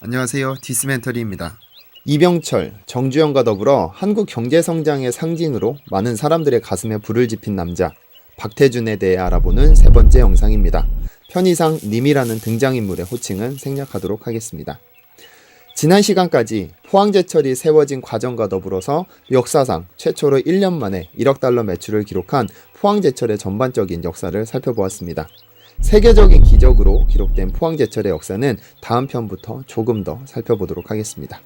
안녕하세요. 디스멘터리입니다. 이병철, 정주영과 더불어 한국 경제 성장의 상징으로 많은 사람들의 가슴에 불을 지핀 남자 박태준에 대해 알아보는 세 번째 영상입니다. 편의상 님이라는 등장인물의 호칭은 생략하도록 하겠습니다. 지난 시간까지 포항제철이 세워진 과정과 더불어서 역사상 최초로 1년 만에 1억 달러 매출을 기록한 포항제철의 전반적인 역사를 살펴보았습니다. 세계적인 기적으로 기록된 포항제철의 역사는 다음 편부터 조금 더 살펴보도록 하겠습니다.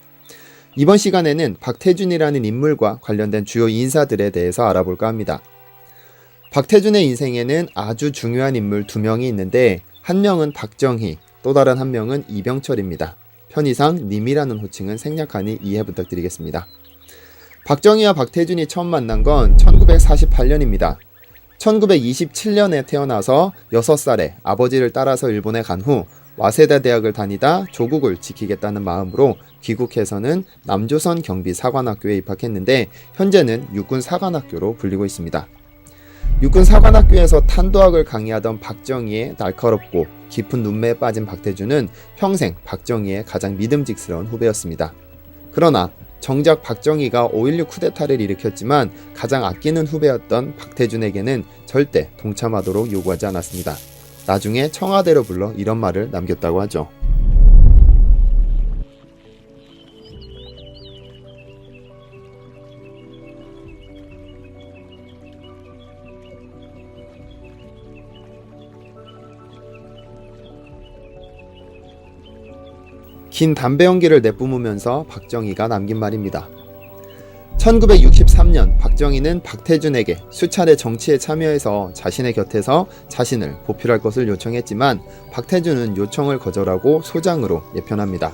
이번 시간에는 박태준이라는 인물과 관련된 주요 인사들에 대해서 알아볼까 합니다. 박태준의 인생에는 아주 중요한 인물 2명이 있는데 한 명은 박정희, 또 다른 한 명은 이병철입니다. 편의상 님이라는 호칭은 생략하니 이해 부탁드리겠습니다. 박정희와 박태준이 처음 만난 건 1948년입니다. 1927년에 태어나서 6살에 아버지를 따라서 일본에 간 후 와세다 대학을 다니다 조국을 지키겠다는 마음으로 귀국해서는 남조선 경비사관학교에 입학했는데 현재는 육군사관학교로 불리고 있습니다. 육군사관학교에서 탄도학을 강의하던 박정희의 날카롭고 깊은 눈매에 빠진 박태준은 평생 박정희의 가장 믿음직스러운 후배였습니다. 그러나 정작 박정희가 5.16 쿠데타를 일으켰지만 가장 아끼는 후배였던 박태준에게는 절대 동참하도록 요구하지 않았습니다. 나중에 청와대로 불러 이런 말을 남겼다고 하죠. 긴 담배 연기를 내뿜으면서 박정희가 남긴 말입니다. 1963년 박정희는 박태준에게 수차례 정치에 참여해서 자신의 곁에서 자신을 보필할 것을 요청했지만 박태준은 요청을 거절하고 소장으로 예편합니다.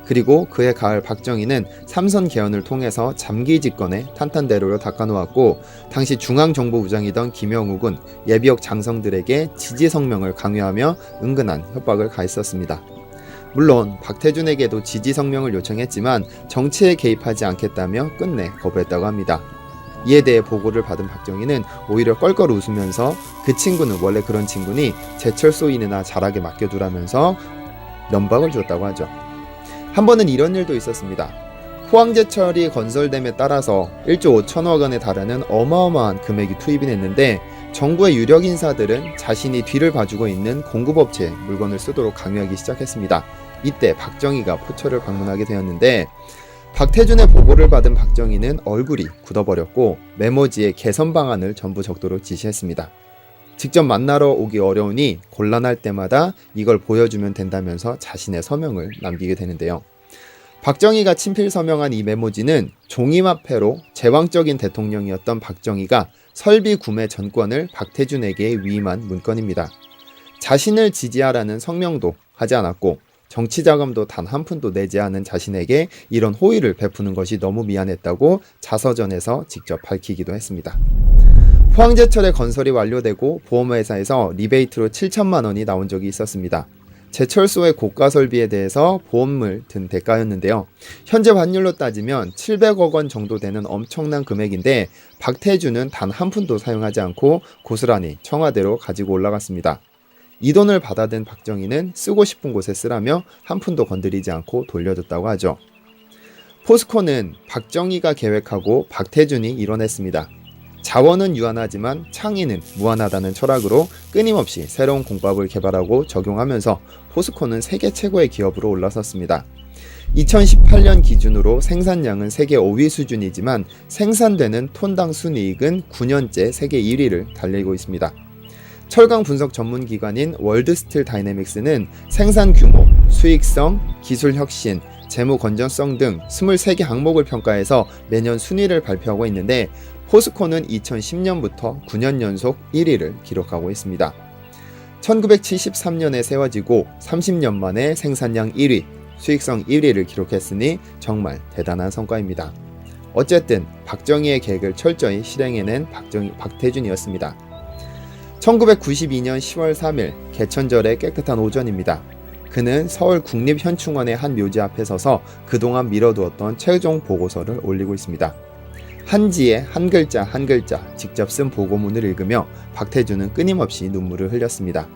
그리고 그해 가을 박정희는 삼선 개헌을 통해서 잠기 집권에 탄탄대로를 닦아놓았고 당시 중앙정보부장이던 김영욱은 예비역 장성들에게 지지 성명을 강요하며 은근한 협박을 가했었습니다. 물론 박태준에게도 지지 성명을 요청했지만 정치에 개입하지 않겠다며 끝내 거부했다고 합니다. 이에 대해 보고를 받은 박정희는 오히려 껄껄 웃으면서 그 친구는 원래 그런 친구니 제철 소인이나 잘하게 맡겨두라면서 면박을 줬다고 하죠. 한 번은 이런 일도 있었습니다. 포항제철이 건설됨에 따라서 1조 5천억 원에 달하는 어마어마한 금액이 투입이 됐는데 정부의 유력 인사들은 자신이 뒤를 봐주고 있는 공급업체에 물건을 쓰도록 강요하기 시작했습니다. 이때 박정희가 포처를 방문하게 되었는데 박태준의 보고를 받은 박정희는 얼굴이 굳어버렸고 메모지에 개선 방안을 전부 적도록 지시했습니다. 직접 만나러 오기 어려우니 곤란할 때마다 이걸 보여주면 된다면서 자신의 서명을 남기게 되는데요. 박정희가 친필 서명한 이 메모지는 종이화폐로 제왕적인 대통령이었던 박정희가 설비 구매 전권을 박태준에게 위임한 문건입니다. 자신을 지지하라는 성명도 하지 않았고 정치자금도 단 한 푼도 내지 않은 자신에게 이런 호의를 베푸는 것이 너무 미안했다고 자서전에서 직접 밝히기도 했습니다. 포항제철의 건설이 완료되고 보험회사에서 리베이트로 7천만 원이 나온 적이 있었습니다. 제철소의 고가 설비에 대해서 보험을 든 대가였는데요. 현재 환율로 따지면 700억 원 정도 되는 엄청난 금액인데 박태준은 단 한 푼도 사용하지 않고 고스란히 청와대로 가지고 올라갔습니다. 이 돈을 받아든 박정희는 쓰고 싶은 곳에 쓰라며 한 푼도 건드리지 않고 돌려줬다고 하죠. 포스코는 박정희가 계획하고 박태준이 이뤄냈습니다. 자원은 유한하지만 창의는 무한하다는 철학으로 끊임없이 새로운 공법을 개발하고 적용하면서 포스코는 세계 최고의 기업으로 올라섰습니다. 2018년 기준으로 생산량은 세계 5위 수준이지만 생산되는 톤당 순이익은 9년째 세계 1위를 달리고 있습니다. 철강 분석 전문 기관인 월드스틸 다이내믹스는 생산 규모, 수익성, 기술 혁신, 재무 건전성 등 23개 항목을 평가해서 매년 순위를 발표하고 있는데 포스코는 2010년부터 9년 연속 1위를 기록하고 있습니다. 1973년에 세워지고 30년 만에 생산량 1위, 수익성 1위를 기록했으니 정말 대단한 성과입니다. 어쨌든 박정희의 계획을 철저히 실행해낸 박태준이었습니다. 1992년 10월 3일 개천절의 깨끗한 오전입니다. 그는 서울 국립현충원의 한 묘지 앞에 서서 그동안 미뤄두었던 최종 보고서를 올리고 있습니다. 한지에 한 글자 한 글자 직접 쓴 보고문을 읽으며 박태준은 끊임없이 눈물을 흘렸습니다.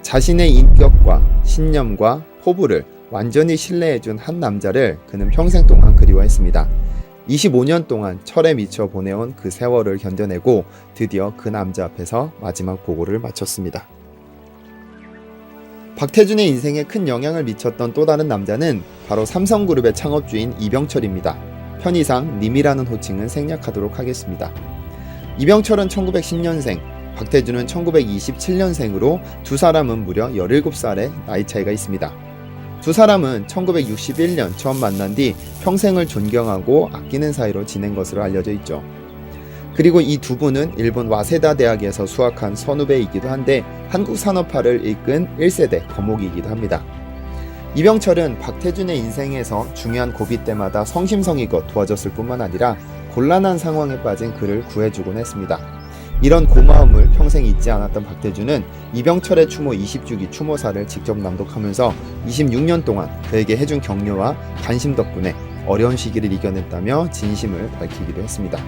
자신의 인격과 신념과 포부를 완전히 신뢰해준 한 남자를 그는 평생 동안 그리워했습니다. 25년 동안 철에 미쳐 보내온 그 세월을 견뎌내고 드디어 그 남자 앞에서 마지막 보고를 마쳤습니다. 박태준의 인생에 큰 영향을 미쳤던 또 다른 남자는 바로 삼성그룹의 창업주인 이병철입니다. 편의상 님이라는 호칭은 생략하도록 하겠습니다. 이병철은 1910년생, 박태준은 1927년생으로 두 사람은 무려 17살의 나이 차이가 있습니다. 두 사람은 1961년 처음 만난 뒤 평생을 존경하고 아끼는 사이로 지낸 것으로 알려져 있죠. 그리고 이 두 분은 일본 와세다 대학에서 수학한 선후배이기도 한데 한국 산업화를 이끈 1세대 거목이기도 합니다. 이병철은 박태준의 인생에서 중요한 고비 때마다 성심성의껏 도와줬을 뿐만 아니라 곤란한 상황에 빠진 그를 구해주곤 했습니다. 이런 고마움을 평생 잊지 않았던 박태준은 이병철의 추모 20주기 추모사를 직접 낭독하면서 26년 동안 그에게 해준 격려와 관심 덕분에 어려운 시기를 이겨냈다며 진심을 밝히기도 했습니다.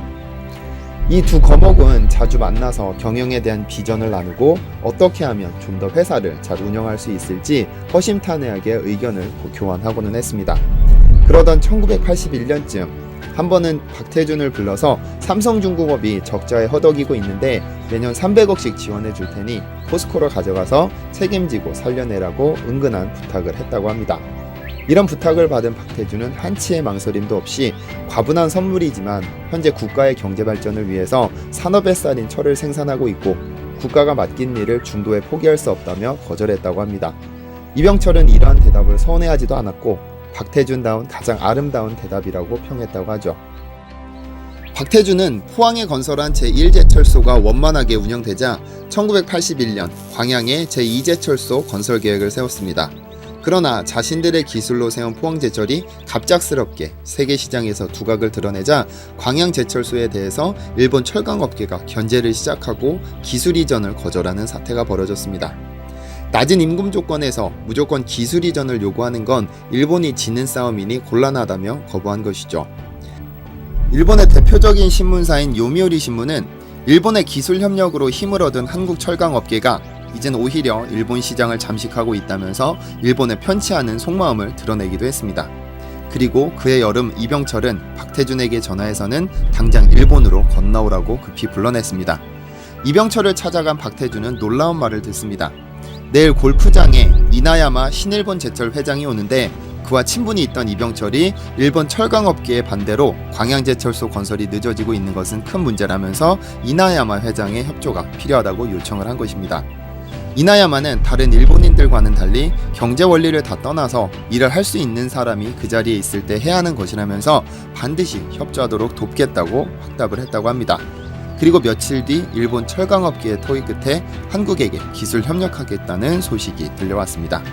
이 두 거목은 자주 만나서 경영에 대한 비전을 나누고 어떻게 하면 좀 더 회사를 잘 운영할 수 있을지 허심탄회하게 의견을 교환하고는 했습니다. 그러던 1981년쯤 한 번은 박태준을 불러서 삼성중공업이 적자에 허덕이고 있는데 매년 300억씩 지원해 줄 테니 포스코로 가져가서 책임지고 살려내라고 은근한 부탁을 했다고 합니다. 이런 부탁을 받은 박태준은 한치의 망설임도 없이 과분한 선물이지만 현재 국가의 경제 발전을 위해서 산업의 쌀인 철을 생산하고 있고 국가가 맡긴 일을 중도에 포기할 수 없다며 거절했다고 합니다. 이병철은 이러한 대답을 서운해하지도 않았고 박태준다운 가장 아름다운 대답이라고 평했다고 하죠. 박태준은 포항에 건설한 제1제철소가 원만하게 운영되자 1981년 광양에 제2제철소 건설 계획을 세웠습니다. 그러나 자신들의 기술로 세운 포항제철이 갑작스럽게 세계시장에서 두각을 드러내자 광양제철소에 대해서 일본 철강업계가 견제를 시작하고 기술 이전을 거절하는 사태가 벌어졌습니다. 낮은 임금 조건에서 무조건 기술 이전을 요구하는 건 일본이 지는 싸움이니 곤란하다며 거부한 것이죠. 일본의 대표적인 신문사인 요미우리 신문은 일본의 기술 협력으로 힘을 얻은 한국 철강업계가 이젠 오히려 일본 시장을 잠식하고 있다면서 일본에 편치 않은 속마음을 드러내기도 했습니다. 그리고 그해 여름 이병철은 박태준에게 전화해서는 당장 일본으로 건너오라고 급히 불러냈습니다. 이병철을 찾아간 박태준은 놀라운 말을 듣습니다. 내일 골프장에 이나야마 신일본 제철 회장이 오는데 그와 친분이 있던 이병철이 일본 철강업계의 반대로 광양제철소 건설이 늦어지고 있는 것은 큰 문제라면서 이나야마 회장의 협조가 필요하다고 요청을 한 것입니다. 이나야마는 다른 일본인들과는 달리 경제 원리를 다 떠나서 일을 할 수 있는 사람이 그 자리에 있을 때 해야 하는 것이라면서 반드시 협조하도록 돕겠다고 확답을 했다고 합니다. 그리고 며칠 뒤 일본 철강업계의 토의 끝에 한국에게 기술 협력하겠다는 소식이 들려왔습니다.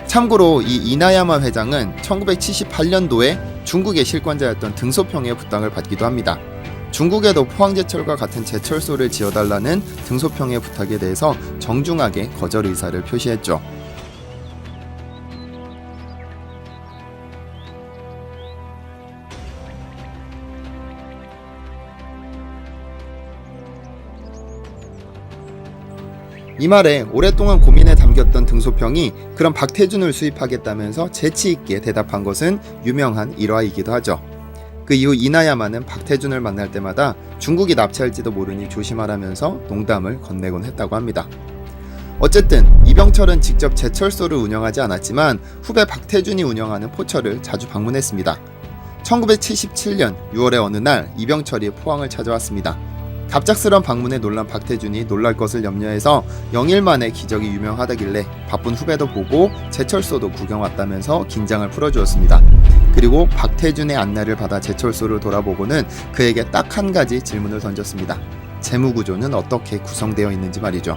참고로 이 이나야마 회장은 1978년도에 중국의 실권자였던 등소평의 부탁을 받기도 합니다. 중국에도 포항제철과 같은 제철소를 지어달라는 등소평의 부탁에 대해서 정중하게 거절 의사를 표시했죠. 이 말에 오랫동안 고민에 담겼던 등소평이 그런 박태준을 수입하겠다면서 재치있게 대답한 것은 유명한 일화이기도 하죠. 그 이후 이나야마는 박태준을 만날 때마다 중국이 납치할지도 모르니 조심하라면서 농담을 건네곤 했다고 합니다. 어쨌든 이병철은 직접 제철소를 운영하지 않았지만 후배 박태준이 운영하는 포철을 자주 방문했습니다. 1977년 6월의 어느 날 이병철이 포항을 찾아왔습니다. 갑작스런 방문에 놀란 박태준이 놀랄 것을 염려해서 영일 만에 기적이 유명하다길래 바쁜 후배도 보고 제철소도 구경 왔다면서 긴장을 풀어주었습니다. 그리고 박태준의 안내를 받아 제철소를 돌아보고는 그에게 딱 한 가지 질문을 던졌습니다. 재무구조는 어떻게 구성되어 있는지 말이죠.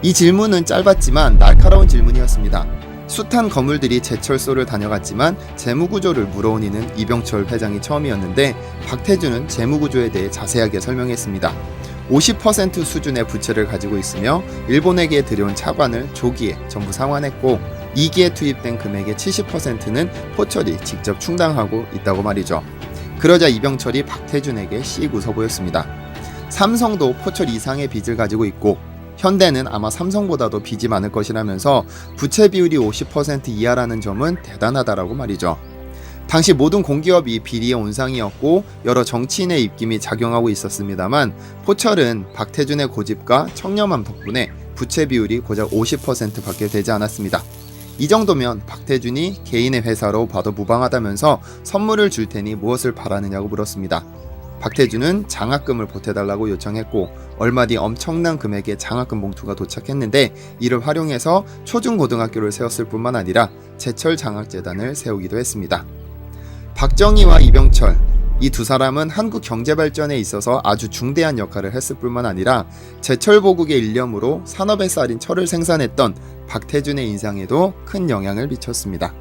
이 질문은 짧았지만 날카로운 질문이었습니다. 숱한 거물들이 제철소를 다녀갔지만 재무구조를 물어온 이는 이병철 회장이 처음이었는데 박태준은 재무구조에 대해 자세하게 설명했습니다. 50% 수준의 부채를 가지고 있으며 일본에게 들여온 차관을 조기에 전부 상환했고 2기에 투입된 금액의 70%는 포철이 직접 충당하고 있다고 말이죠. 그러자 이병철이 박태준에게 씩 웃어 보였습니다. 삼성도 포철 이상의 빚을 가지고 있고 현대는 아마 삼성보다도 빚이 많을 것이라면서 부채 비율이 50% 이하라는 점은 대단하다라고 말이죠. 당시 모든 공기업이 비리의 온상이었고 여러 정치인의 입김이 작용하고 있었습니다만 포철은 박태준의 고집과 청렴함 덕분에 부채 비율이 고작 50%밖에 되지 않았습니다. 이 정도면 박태준이 개인의 회사로 봐도 무방하다면서 선물을 줄 테니 무엇을 바라느냐고 물었습니다. 박태준은 장학금을 보태달라고 요청했고 얼마 뒤 엄청난 금액의 장학금 봉투가 도착했는데 이를 활용해서 초중고등학교를 세웠을 뿐만 아니라 제철 장학재단을 세우기도 했습니다. 박정희와 이병철, 이 두 사람은 한국 경제 발전에 있어서 아주 중대한 역할을 했을 뿐만 아니라 제철보국의 일념으로 산업의 쌀인 철을 생산했던 박태준의 인상에도 큰 영향을 미쳤습니다.